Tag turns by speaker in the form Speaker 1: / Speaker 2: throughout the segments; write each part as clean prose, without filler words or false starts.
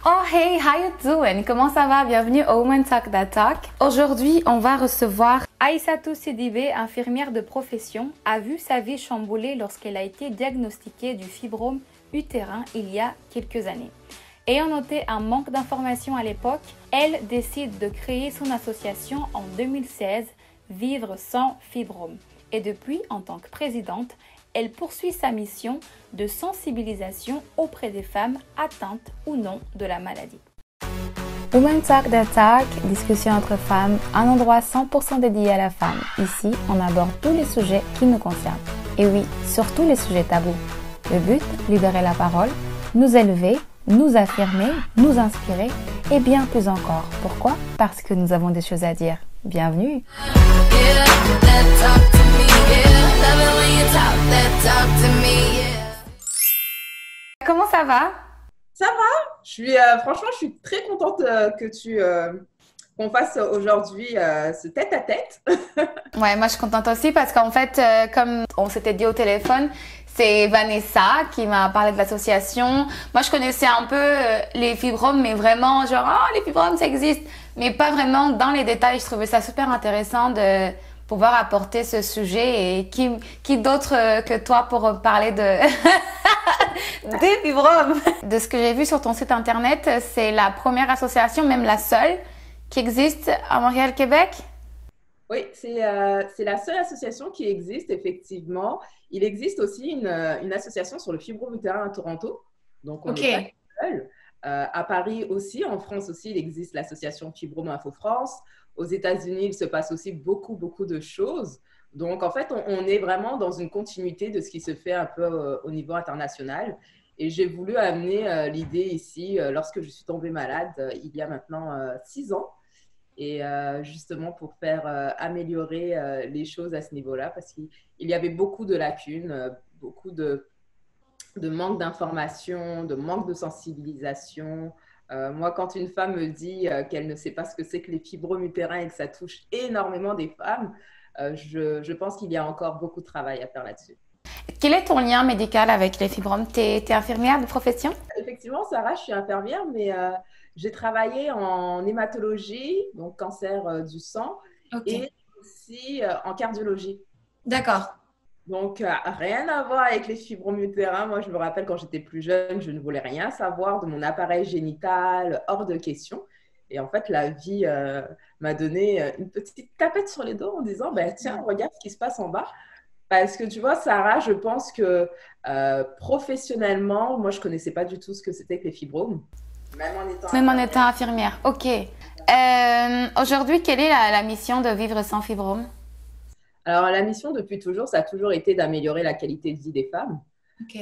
Speaker 1: Oh hey, how you doing? Comment ça va? Bienvenue au Women Talk That Talk. Aujourd'hui, on va recevoir Aïssatou Sidibé, infirmière de profession, a vu sa vie chamboulée lorsqu'elle a été diagnostiquée du fibrome utérin il y a quelques années. Ayant noté un manque d'informations à l'époque, elle décide de créer son association en 2016, Vivre sans fibrome. Et depuis, en tant que présidente, elle poursuit sa mission de sensibilisation auprès des femmes atteintes ou non de la maladie. Women Talk That Talk, discussion entre femmes, un endroit 100% dédié à la femme. Ici, on aborde tous les sujets qui nous concernent. Et oui, surtout les sujets tabous. Le but, libérer la parole, nous élever, nous affirmer, nous inspirer et bien plus encore. Pourquoi? Parce que nous avons des choses à dire. Bienvenue! Comment ça va?
Speaker 2: Ça va? Franchement, je suis très contente qu'on fasse aujourd'hui ce tête-à-tête.
Speaker 1: Ouais, moi je suis contente aussi parce qu'en fait, comme on s'était dit au téléphone, c'est Vanessa qui m'a parlé de l'association. Moi, je connaissais un peu les fibromes, mais vraiment genre, oh, les fibromes, ça existe. Mais pas vraiment dans les détails. Je trouvais ça super intéressant de pouvoir apporter ce sujet. Et qui d'autre que toi pour parler de des fibromes? De ce que j'ai vu sur ton site internet, c'est la première association, même la seule, qui existe à Montréal, Québec?
Speaker 2: Oui, c'est la seule association qui existe, effectivement. Il existe aussi une association sur le fibrome utérin à Toronto. Donc, on n'est pas seul. À Paris aussi, en France aussi, il existe l'association Fibrome Info France. Aux États-Unis, il se passe aussi beaucoup, beaucoup de choses. Donc, en fait, on est vraiment dans une continuité de ce qui se fait un peu au niveau international. Et j'ai voulu amener l'idée ici lorsque je suis tombée malade il y a maintenant 6 ans. Et justement pour faire améliorer les choses à ce niveau-là, parce qu'il y avait beaucoup de lacunes, beaucoup de manque d'informations, de manque de sensibilisation. Moi, quand une femme me dit qu'elle ne sait pas ce que c'est que les fibromes utérins et que ça touche énormément des femmes, je pense qu'il y a encore beaucoup de travail à faire là-dessus.
Speaker 1: Quel est ton lien médical avec les fibromes? T'es infirmière de profession?
Speaker 2: Effectivement, Sarah, je suis infirmière, mais j'ai travaillé en hématologie, donc cancer du sang, et aussi en cardiologie.
Speaker 1: D'accord.
Speaker 2: Donc, rien à voir avec les fibromes utérins. Moi, je me rappelle quand j'étais plus jeune, je ne voulais rien savoir de mon appareil génital, hors de question. Et en fait, la vie m'a donné une petite tapette sur les dos en disant, bah, tiens, regarde ce qui se passe en bas. Parce que tu vois, Sarah, je pense que professionnellement, moi, je ne connaissais pas du tout ce que c'était que les fibromes.
Speaker 1: Même en étant infirmière. Ok. Aujourd'hui, quelle est la mission de Vivre sans fibrome?
Speaker 2: Alors, la mission, depuis toujours, ça a toujours été d'améliorer la qualité de vie des femmes.
Speaker 1: Ok.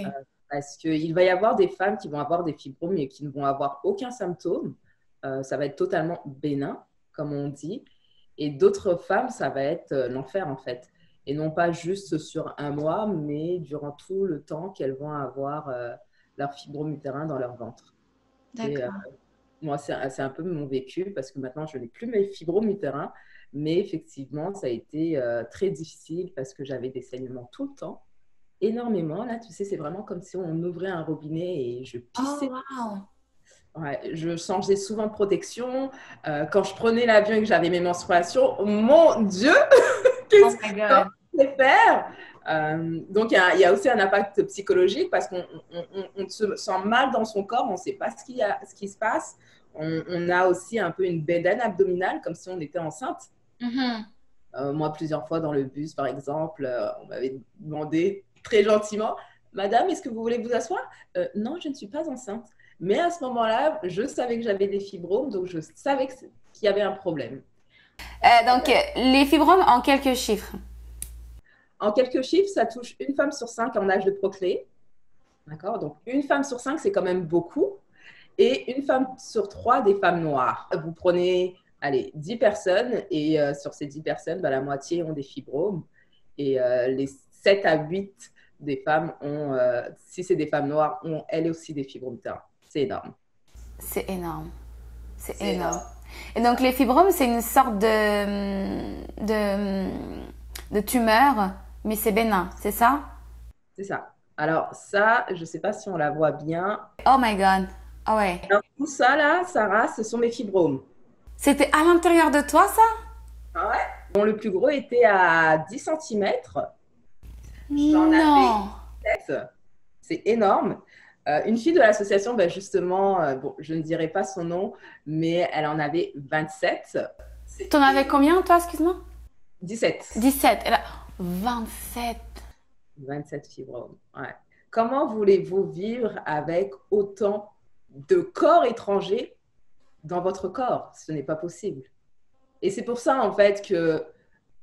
Speaker 2: Parce qu'il va y avoir des femmes qui vont avoir des fibromes et qui ne vont avoir aucun symptôme. Ça va être totalement bénin, comme on dit. Et d'autres femmes, ça va être l'enfer, en fait. Et non pas juste sur un mois, mais durant tout le temps qu'elles vont avoir leur fibrome utérin dans leur ventre. Et
Speaker 1: D'accord.
Speaker 2: moi, c'est un peu mon vécu parce que maintenant, je n'ai plus mes fibromes utérins. Mais effectivement, ça a été très difficile parce que j'avais des saignements tout le temps, énormément. Là, tu sais, c'est vraiment comme si on ouvrait un robinet et je pissais.
Speaker 1: Oh, wow.
Speaker 2: Ouais, je changeais souvent de protection. Quand je prenais l'avion et que j'avais mes menstruations, mon Dieu,
Speaker 1: Oh
Speaker 2: qu'est-ce que
Speaker 1: my
Speaker 2: je
Speaker 1: God.
Speaker 2: vais faire? Donc, il y a aussi un impact psychologique parce qu'on se sent mal dans son corps, on ne sait pas ce qui se passe. On a aussi un peu une bédaine abdominale, comme si on était enceinte. Moi, plusieurs fois dans le bus, par exemple, on m'avait demandé très gentiment, Madame, est-ce que vous voulez vous asseoir? Non, je ne suis pas enceinte. Mais à ce moment-là, je savais que j'avais des fibromes, donc je savais qu'il y avait un problème.
Speaker 1: Donc, les fibromes en quelques chiffres.
Speaker 2: En quelques chiffres, ça touche une femme sur 5 en âge de procréer. D'accord? Donc, une femme sur 5, c'est quand même beaucoup. Et une femme sur 3, des femmes noires. Vous prenez, allez, 10 personnes et sur ces 10 personnes, bah, la moitié ont des fibromes. Et les 7 à 8 des femmes ont, si c'est des femmes noires, ont elles aussi des fibromes utérin. C'est énorme.
Speaker 1: C'est énorme. C'est énorme. Et donc, les fibromes, c'est une sorte de tumeur, mais c'est bénin, c'est ça?
Speaker 2: C'est ça. Alors ça, je ne sais pas si on la voit bien.
Speaker 1: Oh my God. Ah ouais.
Speaker 2: Alors, tout ça, là, Sarah, ce sont mes fibromes.
Speaker 1: C'était à l'intérieur de toi, ça?
Speaker 2: Ah ouais? Bon, le plus gros était à 10 centimètres. J'en avais
Speaker 1: Non.
Speaker 2: 7. C'est énorme. Une fille de l'association, ben justement, bon, je ne dirai pas son nom, mais elle en avait 27.
Speaker 1: T'en avais combien, toi, excuse-moi?
Speaker 2: 17.
Speaker 1: 17. Elle a 27.
Speaker 2: 27 fibromes. Ouais. Comment voulez-vous vivre avec autant de corps étrangers dans votre corps? Ce n'est pas possible. Et c'est pour ça, en fait, que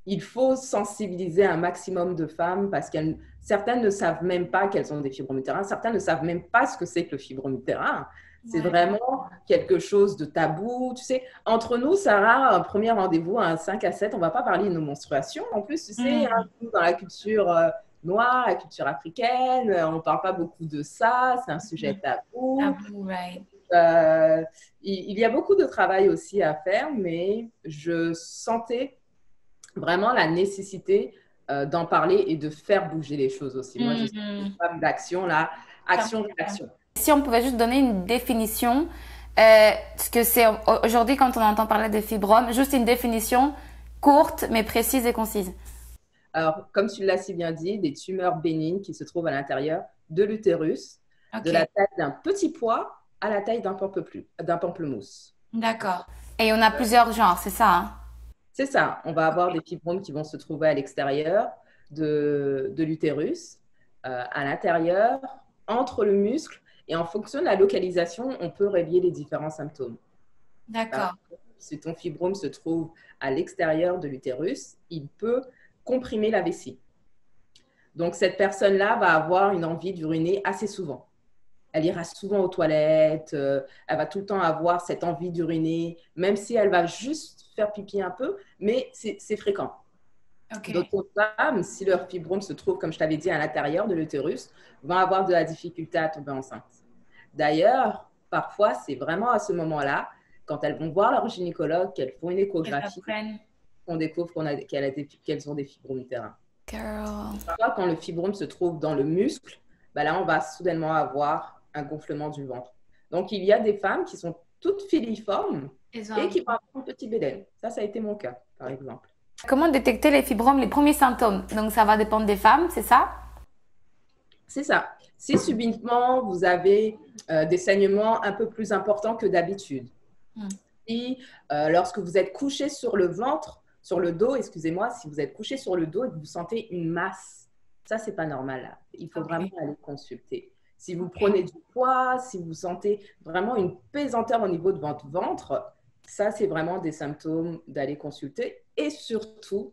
Speaker 2: il faut sensibiliser un maximum de femmes parce que certaines ne savent même pas qu'elles ont des fibromes utérins, certaines ne savent même pas ce que c'est que le fibrome utérin. C'est vraiment quelque chose de tabou. Tu sais, entre nous, Sarah, un premier rendez-vous à un 5 à 7, on ne va pas parler de nos menstruations. En plus, tu sais, dans la culture noire, la culture africaine, on ne parle pas beaucoup de ça. C'est un sujet tabou.
Speaker 1: Tabou, right.
Speaker 2: Il y a beaucoup de travail aussi à faire, mais je sentais vraiment la nécessité d'en parler et de faire bouger les choses aussi. Moi, je suis une femme d'action, là, action-réaction.
Speaker 1: Si on pouvait juste donner une définition, ce que c'est aujourd'hui quand on entend parler de fibromes, juste une définition courte mais précise et concise.
Speaker 2: Alors, comme tu l'as si bien dit, des tumeurs bénignes qui se trouvent à l'intérieur de l'utérus, de la taille d'un petit pois à la taille d'un pamplemousse.
Speaker 1: D'accord. Et on a plusieurs genres, c'est ça, hein?
Speaker 2: C'est ça. On va avoir des fibromes qui vont se trouver à l'extérieur de l'utérus, à l'intérieur, entre le muscle. Et en fonction de la localisation, on peut régler les différents symptômes.
Speaker 1: D'accord.
Speaker 2: Si ton fibrome se trouve à l'extérieur de l'utérus, il peut comprimer la vessie. Donc, cette personne-là va avoir une envie d'uriner assez souvent. Elle ira souvent aux toilettes, elle va tout le temps avoir cette envie d'uriner, même si elle va juste faire pipi un peu, mais c'est fréquent. D'autres femmes, si leur fibrome se trouve, comme je t'avais dit, à l'intérieur de l'utérus, vont avoir de la difficulté à tomber enceinte. D'ailleurs, parfois, c'est vraiment à ce moment-là, quand elles vont voir leur gynécologue, qu'elles font une échographie, qu'on découvre qu'elles ont des fibromes utérins. Parfois, quand le fibrome se trouve dans le muscle, ben là, on va soudainement avoir un gonflement du ventre. Donc, il y a des femmes qui sont toutes filiformes et qui vont avoir un petit bédel. Ça a été mon cas, par exemple.
Speaker 1: Comment détecter les fibromes, les premiers symptômes? Donc, ça va dépendre des femmes, c'est ça?
Speaker 2: C'est ça. Si subitement, vous avez des saignements un peu plus importants que d'habitude, si lorsque vous êtes couché sur le ventre, sur le dos, excusez-moi, si vous êtes couché sur le dos et que vous sentez une masse, ça, c'est pas normal. Là. Il faut vraiment aller consulter. Si vous prenez du poids, si vous sentez vraiment une pesanteur au niveau de votre ventre, ça, c'est vraiment des symptômes d'aller consulter. Et surtout,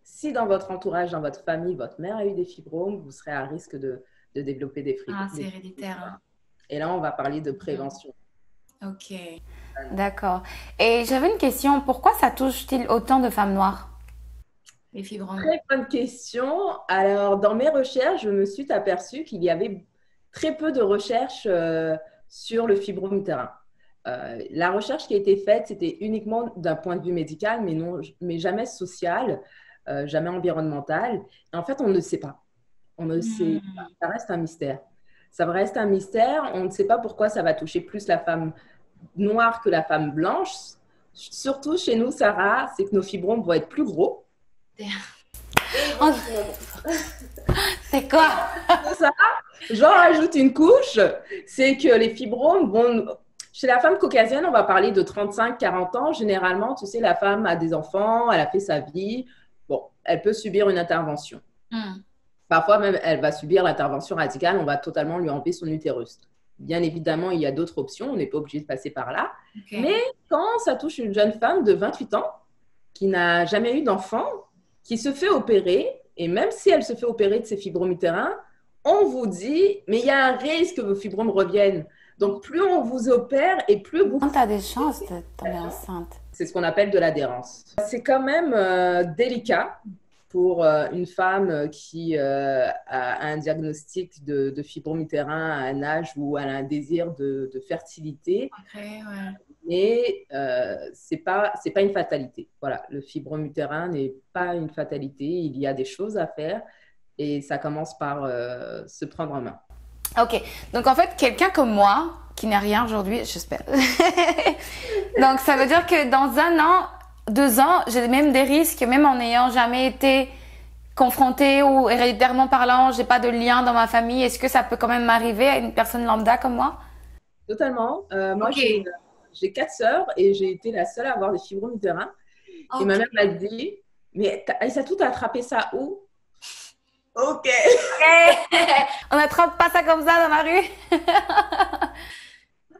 Speaker 2: si dans votre entourage, dans votre famille, votre mère a eu des fibromes, vous serez à risque de développer des fibromes.
Speaker 1: Ah, c'est héréditaire. Hein.
Speaker 2: Et là, on va parler de prévention.
Speaker 1: Ok. D'accord. Et j'avais une question. Pourquoi ça touche-t-il autant de femmes noires, les fibromes?
Speaker 2: Très bonne question. Alors, dans mes recherches, je me suis aperçue qu'il y avait très peu de recherches sur le fibrome utérin. La recherche qui a été faite, c'était uniquement d'un point de vue médical, mais jamais social, jamais environnemental. Et en fait, on ne sait pas. On ne sait pas. Ça reste un mystère. Ça reste un mystère. On ne sait pas pourquoi ça va toucher plus la femme noire que la femme blanche. Surtout chez nous, Sarah, c'est que nos fibromes vont être plus gros.
Speaker 1: C'est quoi
Speaker 2: ça? J'en rajoute une couche, c'est que les fibromes vont... Chez la femme caucasienne, on va parler de 35-40 ans. Généralement, tu sais, la femme a des enfants, elle a fait sa vie. Bon, elle peut subir une intervention. Parfois même, elle va subir l'intervention radicale, on va totalement lui enlever son utérus. Bien évidemment, il y a d'autres options, on n'est pas obligé de passer par là. Mais quand ça touche une jeune femme de 28 ans qui n'a jamais eu d'enfant, qui se fait opérer, et même si elle se fait opérer de ses fibromes utérins, on vous dit, mais il y a un risque que vos fibromes reviennent. Donc, plus on vous opère et plus vous...
Speaker 1: Tu as des chances de tomber enceinte.
Speaker 2: C'est ce qu'on appelle de l'adhérence. C'est quand même délicat pour une femme qui a un diagnostic de fibrome utérin à un âge où elle a un désir de fertilité. Mais c'est pas une fatalité. Voilà, le fibrome utérin n'est pas une fatalité. Il y a des choses à faire et ça commence par se prendre en main.
Speaker 1: Ok, donc en fait, quelqu'un comme moi qui n'est rien aujourd'hui, j'espère. Donc, ça veut dire que dans 1 an, 2 ans, j'ai même des risques, même en n'ayant jamais été confrontée ou héréditairement parlant, j'ai pas de lien dans ma famille. Est-ce que ça peut quand même m'arriver à une personne lambda comme moi?
Speaker 2: Totalement. Moi,
Speaker 1: Ok.
Speaker 2: j'ai 4 sœurs et j'ai été la seule à avoir des fibromes utérins. Et ma
Speaker 1: Ok.
Speaker 2: mère m'a dit, mais Aïssatou, t'as attrapé ça où? Ok.
Speaker 1: On n'attrape pas ça comme ça dans la rue.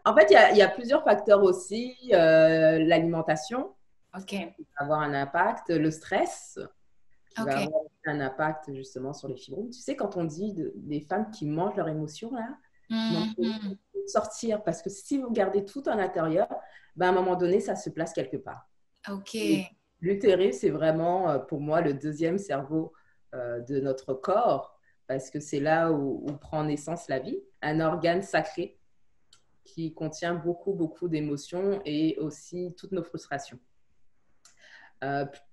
Speaker 2: En fait, il y a plusieurs facteurs aussi. L'alimentation
Speaker 1: Ok.
Speaker 2: qui va avoir un impact, le stress qui va
Speaker 1: Ok.
Speaker 2: avoir un impact justement sur les fibromes. Tu sais, quand on dit des femmes qui mangent leurs émotions, là, donc, il
Speaker 1: Mhm.
Speaker 2: faut sortir parce que si vous gardez tout à l'intérieur, ben, à un moment donné, ça se place quelque part.
Speaker 1: Ok.
Speaker 2: Et l'utérus, c'est vraiment pour moi le deuxième cerveau de notre corps parce que c'est là où prend naissance la vie, un organe sacré qui contient beaucoup, beaucoup d'émotions et aussi toutes nos frustrations.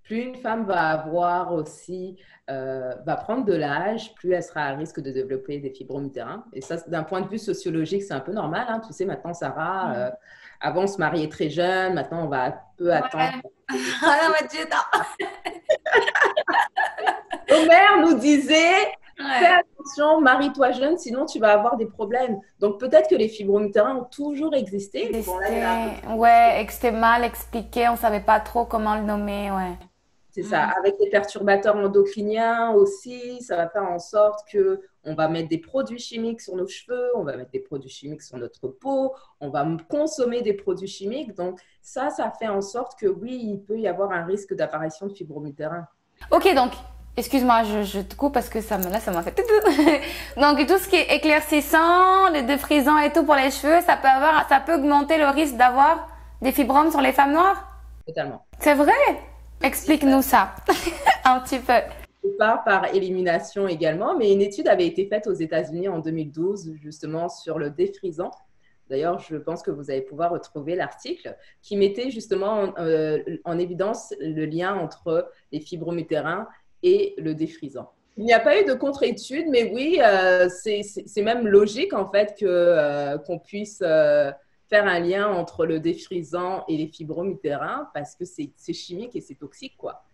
Speaker 2: Plus une femme va avoir aussi, va prendre de l'âge, plus elle sera à risque de développer des fibromes utérins. Et ça, d'un point de vue sociologique, c'est un peu normal. Hein. Tu sais, maintenant, Sarah, avant, on se mariait très jeune. Maintenant, on va un peu attendre.
Speaker 1: Ouais. Ah non, mais Dieu, non.
Speaker 2: Nos mères nous disaient, fais
Speaker 1: Ouais.
Speaker 2: attention, marie-toi jeune, sinon tu vas avoir des problèmes. Donc, peut-être que les fibromes utérins ont toujours existé. Bon, là, il y en a un peu.
Speaker 1: Ouais, et que c'était mal expliqué, on savait pas trop comment le nommer, ouais.
Speaker 2: C'est ça.
Speaker 1: Mm.
Speaker 2: Avec les perturbateurs endocriniens aussi, ça va faire en sorte que on va mettre des produits chimiques sur nos cheveux, on va mettre des produits chimiques sur notre peau, on va consommer des produits chimiques. Donc, ça fait en sorte que oui, il peut y avoir un risque d'apparition de fibromes utérins.
Speaker 1: Ok, donc, excuse-moi, je te coupe parce que là, ça m'a fait... Donc, tout ce qui est éclaircissant, les défrisants et tout pour les cheveux, ça peut augmenter le risque d'avoir des fibromes sur les femmes noires?
Speaker 2: Totalement.
Speaker 1: C'est vrai? Explique-nous ça, un petit peu.
Speaker 2: Par élimination également, mais une étude avait été faite aux États-Unis en 2012, justement sur le défrisant. D'ailleurs, je pense que vous allez pouvoir retrouver l'article qui mettait justement en évidence le lien entre les fibromes utérins et le défrisant. Il n'y a pas eu de contre-étude, mais oui, c'est même logique en fait qu'on puisse faire un lien entre le défrisant et les fibromes utérins parce que c'est chimique et c'est toxique, quoi.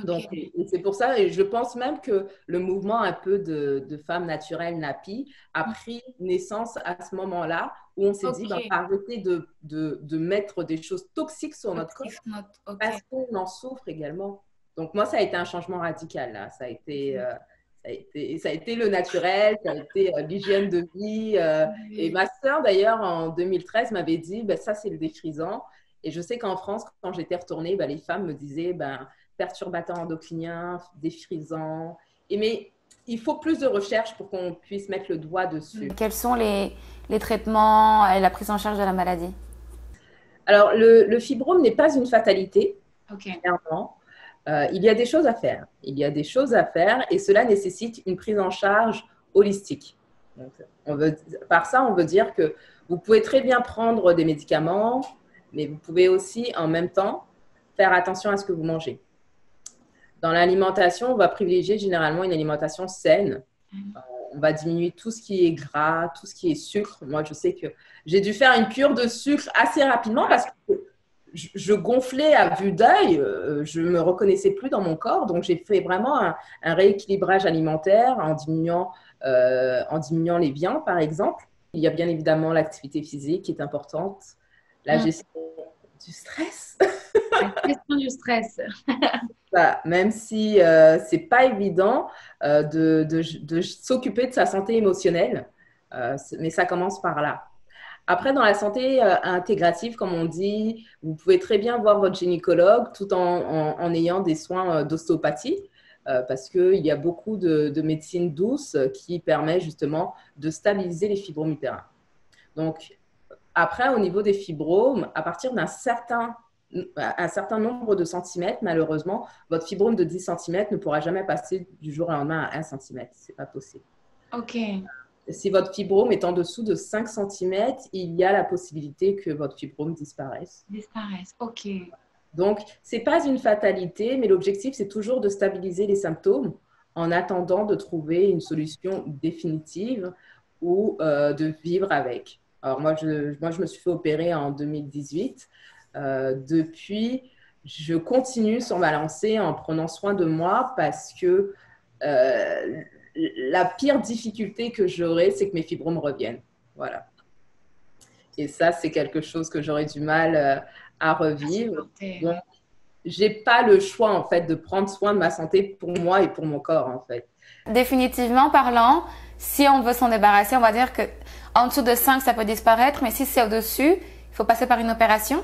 Speaker 2: Donc,
Speaker 1: Ok.
Speaker 2: c'est pour ça, et je pense même que le mouvement un peu de femmes naturelles NAPI a pris naissance à ce moment-là où on s'est dit, ben,
Speaker 1: Ok.
Speaker 2: arrêtez de mettre des choses toxiques sur notre corps
Speaker 1: Ok.
Speaker 2: parce qu'on en souffre également. Donc, moi, ça a été un changement radical, là. Ça a été le naturel, ça a été l'hygiène de vie. Et ma sœur, d'ailleurs, en 2013, m'avait dit, ben, ça, c'est le défrisant. Et je sais qu'en France, quand j'étais retournée, ben, les femmes me disaient, ben, perturbateurs endocriniens, défrisants. Mais il faut plus de recherche pour qu'on puisse mettre le doigt dessus.
Speaker 1: Quels sont les traitements et la prise en charge de la maladie?
Speaker 2: Alors, le fibrome n'est pas une fatalité,
Speaker 1: Ok.
Speaker 2: clairement. Il y a des choses à faire. Il y a des choses à faire et cela nécessite une prise en charge holistique. Donc, par ça, on veut dire que vous pouvez très bien prendre des médicaments, mais vous pouvez aussi en même temps faire attention à ce que vous mangez. Dans l'alimentation, on va privilégier généralement une alimentation saine. On va diminuer tout ce qui est gras, tout ce qui est sucre. Moi, je sais que j'ai dû faire une cure de sucre assez rapidement parce que je gonflais à vue d'œil. Je ne me reconnaissais plus dans mon corps. Donc, j'ai fait vraiment un rééquilibrage alimentaire en diminuant les viandes, par exemple. Il y a bien évidemment l'activité physique qui est importante, la gestion du stress.
Speaker 1: La question du stress.
Speaker 2: Même si ce n'est pas évident de s'occuper de sa santé émotionnelle, mais ça commence par là. Après, dans la santé intégrative, comme on dit, vous pouvez très bien voir votre gynécologue tout en ayant des soins d'ostéopathie parce qu'il y a beaucoup de médecine douce qui permet justement de stabiliser les fibromes utérins. Donc, après, au niveau des fibromes, à partir d'un certain nombre de centimètres, malheureusement, votre fibrome de 10 centimètres ne pourra jamais passer du jour au lendemain à 1 centimètre. Ce n'est pas possible.
Speaker 1: Ok.
Speaker 2: Si votre fibrome est en dessous de 5 centimètres, il y a la possibilité que votre fibrome disparaisse.
Speaker 1: Disparaissent. Ok.
Speaker 2: Donc, ce n'est pas une fatalité, mais l'objectif, c'est toujours de stabiliser les symptômes en attendant de trouver une solution définitive ou de vivre avec. Alors moi, je me suis fait opérer en 2018. Depuis, je continue sur ma lancée en prenant soin de moi parce que la pire difficulté que j'aurais, c'est que mes fibromes reviennent. Voilà. Et ça, c'est quelque chose que j'aurais du mal à revivre. Donc, j'ai pas le choix, en fait, de prendre soin de ma santé pour moi et pour mon corps, en fait.
Speaker 1: Définitivement parlant, si on veut s'en débarrasser, on va dire que en dessous de 5, ça peut disparaître, mais si c'est au-dessus, il faut passer par une opération?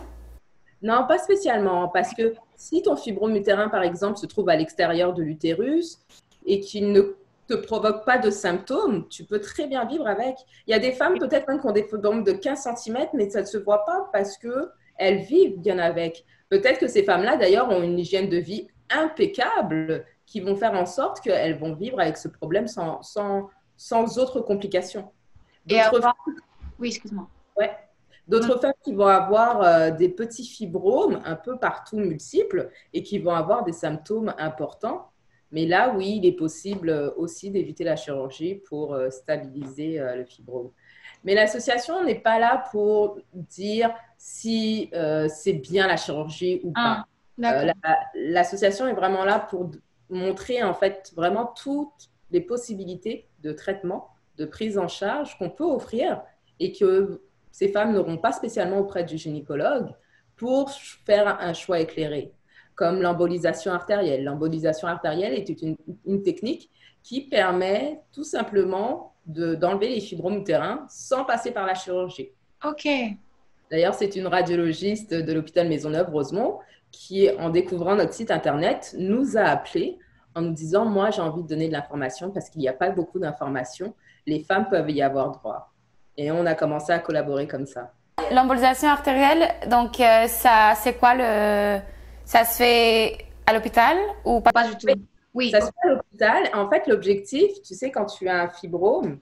Speaker 2: Non, pas spécialement, parce que si ton fibrome utérin, par exemple, se trouve à l'extérieur de l'utérus et qu'il ne te provoque pas de symptômes, tu peux très bien vivre avec. Il y a des femmes peut-être même qui ont des fibromes de 15 cm, mais ça ne se voit pas parce qu'elles vivent bien avec. Peut-être que ces femmes-là, d'ailleurs, ont une hygiène de vie impeccable qui vont faire en sorte qu'elles vont vivre avec ce problème sans autres complications.
Speaker 1: Oui, excuse-moi.
Speaker 2: Ouais. D'autres femmes qui vont avoir des petits fibromes un peu partout multiples et qui vont avoir des symptômes importants. Mais là, oui, il est possible aussi d'éviter la chirurgie pour stabiliser le fibrome. Mais l'association n'est pas là pour dire si c'est bien la chirurgie ou pas. L'association est vraiment là pour montrer en fait vraiment toutes les possibilités de traitement, de prise en charge qu'on peut offrir et que ces femmes n'auront pas spécialement auprès du gynécologue pour faire un choix éclairé, comme l'embolisation artérielle. L'embolisation artérielle est une technique qui permet tout simplement d'enlever les fibromes utérins sans passer par la chirurgie.
Speaker 1: OK.
Speaker 2: D'ailleurs, c'est une radiologiste de l'hôpital Maisonneuve, Rosemont, qui, en découvrant notre site internet, nous a appelés en nous disant « Moi, j'ai envie de donner de l'information parce qu'il n'y a pas beaucoup d'informations. Les femmes peuvent y avoir droit. » Et on a commencé à collaborer comme ça.
Speaker 1: L'embolisation artérielle, donc ça, c'est quoi ça se fait à l'hôpital ou pas du tout?
Speaker 2: Oui, ça se fait à l'hôpital. En fait, l'objectif, tu sais, quand tu as un fibrome,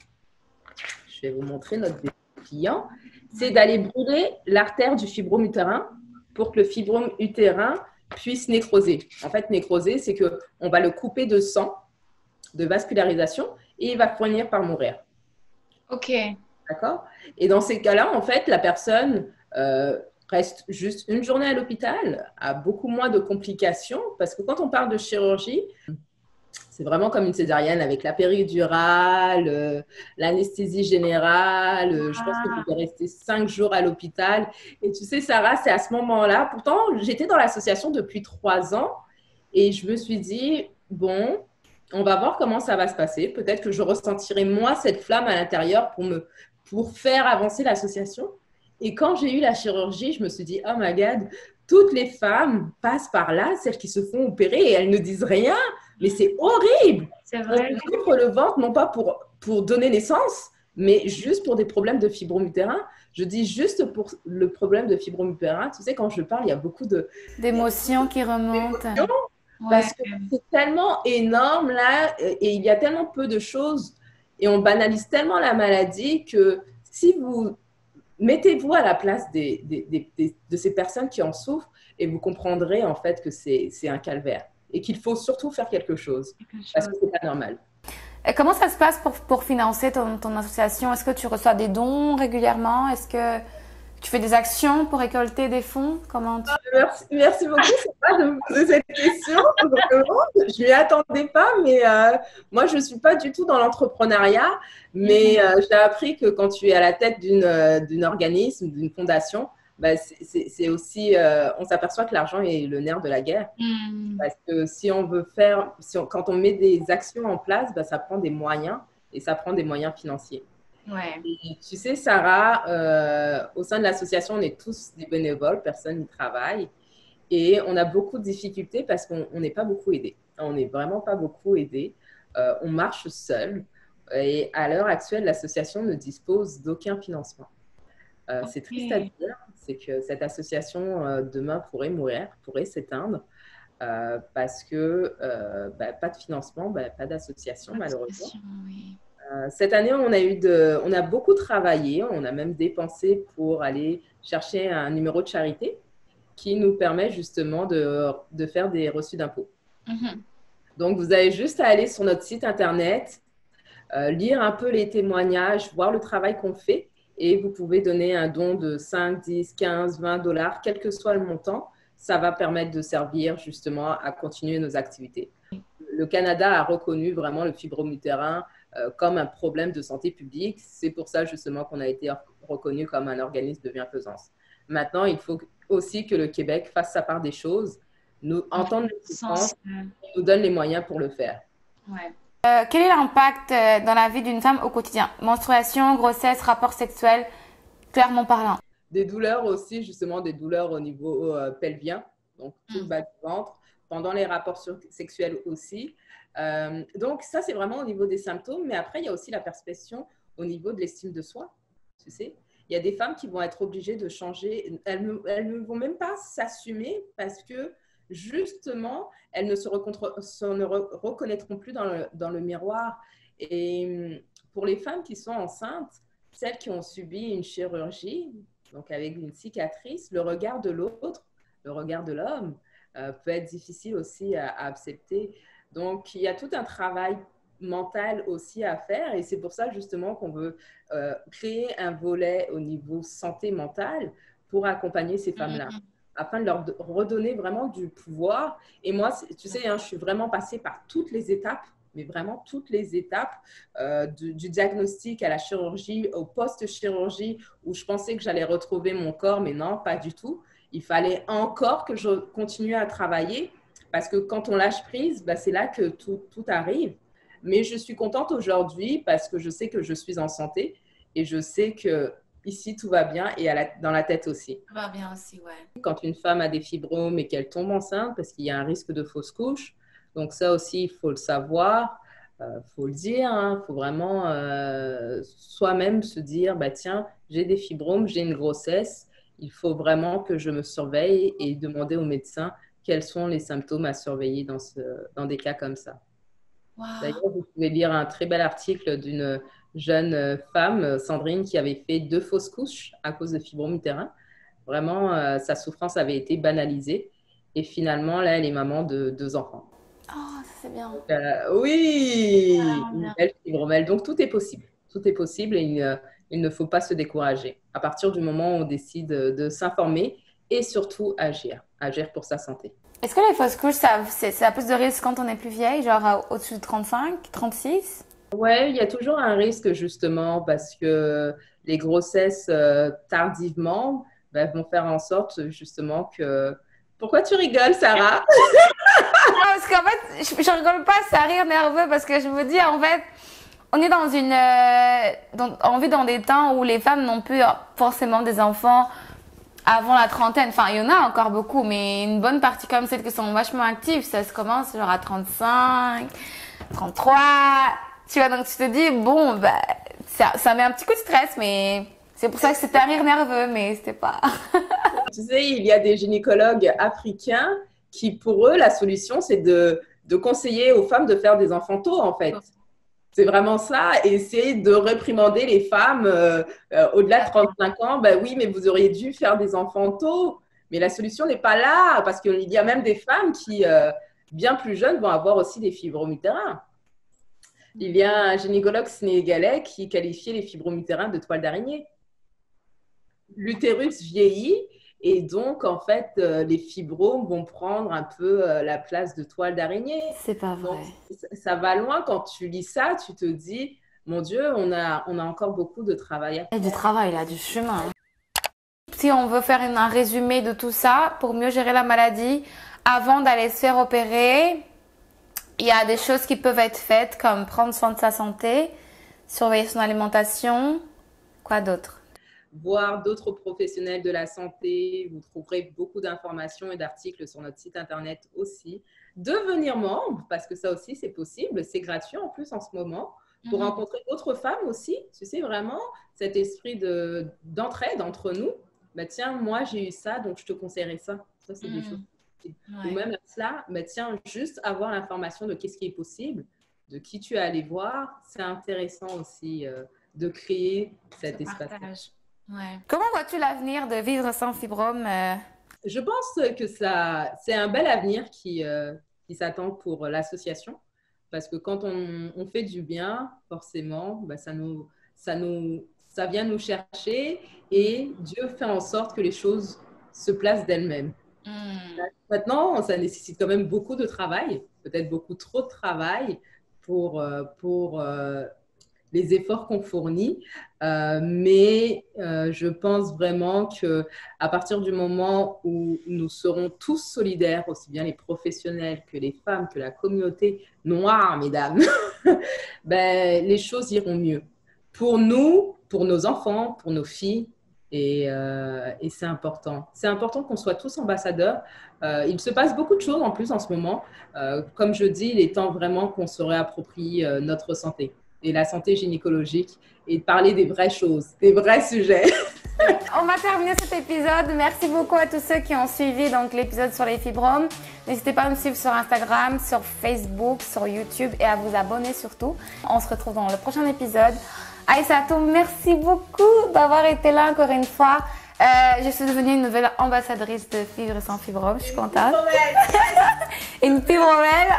Speaker 2: je vais vous montrer notre client, c'est d'aller brûler l'artère du fibrome utérin pour que le fibrome utérin puisse nécroser. En fait, nécroser, c'est qu'on va le couper de sang, de vascularisation, et il va finir par mourir.
Speaker 1: OK.
Speaker 2: D'accord? Et dans ces cas-là, en fait, la personne reste juste une journée à l'hôpital, a beaucoup moins de complications, parce que quand on parle de chirurgie, c'est vraiment comme une césarienne avec la péridurale, l'anesthésie générale. Je pense que vous pouvez rester 5 jours à l'hôpital. Et tu sais, Sarah, c'est à ce moment-là. Pourtant, j'étais dans l'association depuis 3 ans et je me suis dit, bon, on va voir comment ça va se passer. Peut-être que je ressentirai moins cette flamme à l'intérieur pour faire avancer l'association. Et quand j'ai eu la chirurgie, je me suis dit, oh my God, toutes les femmes passent par là, celles qui se font opérer, et elles ne disent rien. Mais c'est horrible.
Speaker 1: C'est vrai.
Speaker 2: On ouvre le ventre, non pas pour donner naissance, mais juste pour des problèmes de fibrome utérin. Je dis juste pour le problème de fibrome utérin. Tu sais, quand je parle, il y a beaucoup
Speaker 1: d'émotions qui remontent.
Speaker 2: Parce que c'est tellement énorme là, et il y a tellement peu de choses, et on banalise tellement la maladie que si vous mettez-vous à la place de ces personnes qui en souffrent, et vous comprendrez en fait que c'est un calvaire et qu'il faut surtout faire quelque chose parce que c'est pas normal.
Speaker 1: Et comment ça se passe pour financer ton association? Est-ce que tu reçois des dons régulièrement? Est-ce que tu fais des actions pour récolter des fonds?
Speaker 2: Merci beaucoup, Sarah, de me poser cette question. Je ne m'y attendais pas, mais moi, je ne suis pas du tout dans l'entrepreneuriat. Mais j'ai appris que quand tu es à la tête d'un organisme, d'une fondation, bah, c'est aussi, on s'aperçoit que l'argent est le nerf de la guerre. Parce que si on veut faire, quand on met des actions en place, bah, ça prend des moyens et ça prend des moyens financiers.
Speaker 1: Ouais.
Speaker 2: Et tu sais, Sarah, au sein de l'association, on est tous des bénévoles, personne n'y travaille. Et on a beaucoup de difficultés parce qu'on n'est pas beaucoup aidés. On n'est vraiment pas beaucoup aidés. On marche seul. Et à l'heure actuelle, l'association ne dispose d'aucun financement. C'est triste à dire, c'est que cette association, demain, pourrait mourir, pourrait s'éteindre. Parce que pas de financement, pas d'association, malheureusement.
Speaker 1: Oui.
Speaker 2: Cette année, on a beaucoup travaillé, on a même dépensé pour aller chercher un numéro de charité qui nous permet justement de faire des reçus d'impôts. Donc, vous avez juste à aller sur notre site internet, lire un peu les témoignages, voir le travail qu'on fait et vous pouvez donner un don de 5, 10, 15, 20 dollars, quel que soit le montant. Ça va permettre de servir justement à continuer nos activités. Le Canada a reconnu vraiment le fibromutérin comme un problème de santé publique. C'est pour ça justement qu'on a été reconnu comme un organisme de bienfaisance. Maintenant, il faut aussi que le Québec fasse sa part des choses, nous entende les souffrances et nous donne les moyens pour le faire.
Speaker 1: Ouais. Quel est l'impact dans la vie d'une femme au quotidien? Menstruation, grossesse, rapport sexuel, clairement parlant.
Speaker 2: Des douleurs aussi, justement, des douleurs au niveau pelvien, donc tout le bas du ventre, pendant les rapports sexuels aussi. Donc ça, c'est vraiment au niveau des symptômes, mais après, il y a aussi la perception au niveau de l'estime de soi, tu sais. Il y a des femmes qui vont être obligées de changer, elles ne vont même pas s'assumer parce que justement, elles ne se reconnaîtront plus dans le miroir. Et pour les femmes qui sont enceintes, celles qui ont subi une chirurgie, donc avec une cicatrice, le regard de l'autre, le regard de l'homme, peut être difficile aussi à accepter. Donc, il y a tout un travail mental aussi à faire et c'est pour ça justement qu'on veut créer un volet au niveau santé mentale pour accompagner ces femmes-là, afin de leur redonner vraiment du pouvoir. Et moi, tu sais, hein, je suis vraiment passée par toutes les étapes, mais vraiment toutes les étapes du diagnostic à la chirurgie, au post-chirurgie, où je pensais que j'allais retrouver mon corps, mais non, pas du tout. Il fallait encore que je continue à travailler, parce que quand on lâche prise, bah, c'est là que tout arrive. Mais je suis contente aujourd'hui parce que je sais que je suis en santé et je sais que ici tout va bien et dans la tête aussi.
Speaker 1: Tout va bien aussi, ouais.
Speaker 2: Quand une femme a des fibromes et qu'elle tombe enceinte, parce qu'il y a un risque de fausse couche, donc ça aussi, il faut le savoir, faut le dire, hein, faut vraiment soi-même se dire, bah tiens, j'ai des fibromes, j'ai une grossesse, il faut vraiment que je me surveille et demander au médecin quels sont les symptômes à surveiller dans des cas comme ça.
Speaker 1: Wow.
Speaker 2: D'ailleurs, vous pouvez lire un très bel article d'une jeune femme, Sandrine, qui avait fait 2 fausses couches à cause de fibromutérin. Vraiment, sa souffrance avait été banalisée. Et finalement, là, elle est maman de 2 enfants.
Speaker 1: Oh, ça c'est bien.
Speaker 2: Oui, une belle fibromèle. Donc, tout est possible. Tout est possible et il ne faut pas se décourager. À partir du moment où on décide de s'informer et surtout agir. Agir pour sa santé.
Speaker 1: Est-ce que les fausses couches, ça a plus de risques quand on est plus vieille, genre au-dessus de 35, 36?
Speaker 2: Ouais, il y a toujours un risque justement parce que les grossesses tardivement vont faire en sorte justement que… Pourquoi tu rigoles, Sarah?
Speaker 1: Parce qu'en fait, je rigole pas, c'est un rire nerveux parce que je me dis, en fait, on est on vit dans des temps où les femmes n'ont plus forcément des enfants avant la trentaine. Enfin, il y en a encore beaucoup, mais une bonne partie comme celles qui sont vachement actives, ça se commence genre à 35, 33. Tu vois, donc tu te dis, bon, bah, ça met un petit coup de stress, mais c'est pour ça que c'était un rire nerveux, mais c'était pas…
Speaker 2: Tu sais, il y a des gynécologues africains qui, pour eux, la solution, c'est de conseiller aux femmes de faire des enfants tôt, en fait. C'est vraiment ça, et c'est de réprimander les femmes au-delà de 35 ans. Ben oui, mais vous auriez dû faire des enfants tôt. Mais la solution n'est pas là, parce qu'il y a même des femmes qui, bien plus jeunes, vont avoir aussi des fibromutérin. Il y a un gynécologue sénégalais qui qualifiait les fibromutérins de toile d'araignée. L'utérus vieillit et donc, en fait, les fibromes vont prendre un peu la place de toile d'araignée.
Speaker 1: C'est pas vrai.
Speaker 2: Donc, ça va loin. Quand tu lis ça, tu te dis, mon Dieu, on a encore beaucoup de travail à faire.
Speaker 1: Il y a du travail, là, du chemin. Si on veut faire un résumé de tout ça, pour mieux gérer la maladie, avant d'aller se faire opérer, il y a des choses qui peuvent être faites comme prendre soin de sa santé, surveiller son alimentation, quoi d'autre?
Speaker 2: Voir d'autres professionnels de la santé. Vous trouverez beaucoup d'informations et d'articles sur notre site internet aussi. Devenir membre, parce que ça aussi, c'est possible. C'est gratuit en plus en ce moment. Pour rencontrer d'autres femmes aussi. Tu sais, vraiment, cet esprit d'entraide entre nous. Bah, tiens, moi, j'ai eu ça, donc je te conseillerais ça. Ça, c'est des choses. Ouais. Ou même à cela, bah, tiens, juste avoir l'information de qu'est-ce qui est possible, de qui tu es allé voir. C'est intéressant aussi de créer cet espace.
Speaker 1: Ouais. Comment vois-tu l'avenir de vivre sans fibrome?
Speaker 2: Je pense que c'est un bel avenir qui s'attend pour l'association. Parce que quand on fait du bien, forcément, bah, ça nous ça vient nous chercher et Dieu fait en sorte que les choses se placent d'elles-mêmes. Maintenant, ça nécessite quand même beaucoup de travail, peut-être beaucoup trop de travail pour les efforts qu'on fournit. Mais je pense vraiment qu'à partir du moment où nous serons tous solidaires, aussi bien les professionnels que les femmes, que la communauté noire, mesdames, ben, les choses iront mieux. Pour nous, pour nos enfants, pour nos filles, et c'est important. C'est important qu'on soit tous ambassadeurs. Il se passe beaucoup de choses en plus en ce moment. Comme je dis, il est temps vraiment qu'on se réapproprie notre santé et la santé gynécologique et de parler des vraies choses, des vrais sujets.
Speaker 1: On va terminer cet épisode. Merci beaucoup à tous ceux qui ont suivi donc l'épisode sur les fibromes. N'hésitez pas à me suivre sur Instagram, sur Facebook, sur YouTube et à vous abonner surtout. On se retrouve dans le prochain épisode. Aïssatou, merci beaucoup d'avoir été là encore une fois. Je suis devenue une nouvelle ambassadrice de Fibres sans Fibromes. Je suis contente. Une fibromelle.